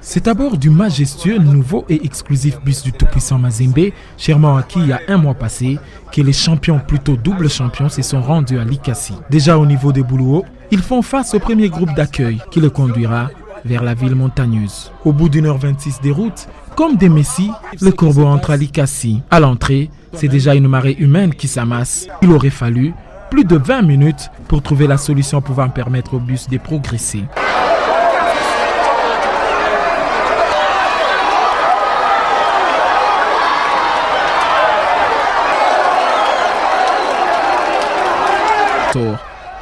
C'est à bord du majestueux, nouveau et exclusif bus du tout-puissant Mazembe, chèrement acquis il y a un mois passé, que les champions, plutôt double champions, se sont rendus à Likasi. Déjà au niveau des Boulouos, ils font face au premier groupe d'accueil qui les conduira vers la ville montagneuse. Au bout d'1h26 des routes, comme des messies, le corbeau entre à Likasi. À l'entrée, c'est déjà une marée humaine qui s'amasse. Il aurait fallu plus de 20 minutes pour trouver la solution pouvant permettre au bus de progresser.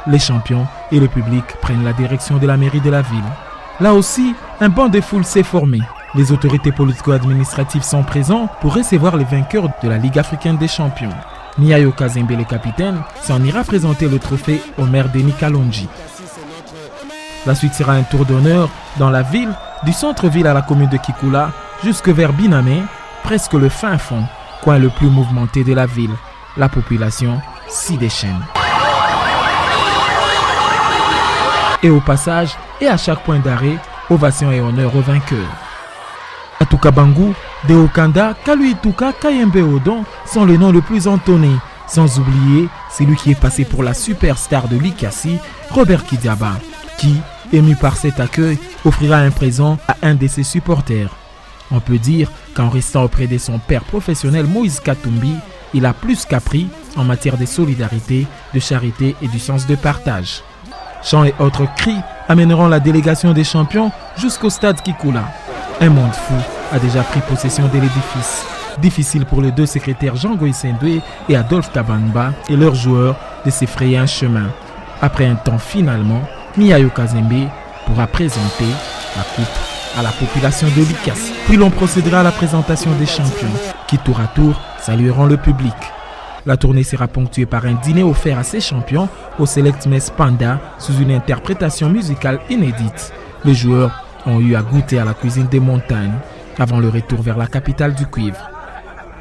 Les champions et le public prennent la direction de la mairie de la ville. Là aussi, un banc de foule s'est formé. Les autorités politico-administratives sont présentes pour recevoir les vainqueurs de la Ligue africaine des champions. Miayo Kazembe, le capitaine, s'en ira présenter le trophée au maire Denis Kalonji. La suite sera un tour d'honneur dans la ville, du centre-ville à la commune de Kikula, jusque vers Binamé, presque le fin fond, coin le plus mouvementé de la ville. La population s'y déchaîne. Et au passage, et à chaque point d'arrêt, ovation et honneur aux vainqueurs. Atuka Bangu, Deokanda, Kaluituka, Kayembe Odon sont les noms les plus entonnés. Sans oublier celui qui est passé pour la superstar de Likasi, Robert Kidiaba, qui, ému par cet accueil, offrira un présent à un de ses supporters. On peut dire qu'en restant auprès de son père professionnel Moïse Katumbi, il a plus qu'appris en matière de solidarité, de charité et du sens de partage. Chants et autres cris amèneront la délégation des champions jusqu'au stade Kikula. Un monde fou a déjà pris possession de l'édifice. Difficile pour les deux secrétaires Jean-Goï Sendoué et Adolphe Tabanba et leurs joueurs de se frayer un chemin. Après un temps finalement, Miayo Kazembe pourra présenter la coupe à la population de Likasi. Puis l'on procédera à la présentation des champions qui tour à tour salueront le public. La tournée sera ponctuée par un dîner offert à ces champions au Select Mess Panda sous une interprétation musicale inédite. Les joueurs ont eu à goûter à la cuisine des montagnes avant le retour vers la capitale du cuivre.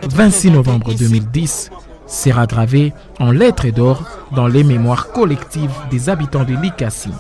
26 novembre 2010 sera gravé en lettres d'or dans les mémoires collectives des habitants de Likasi.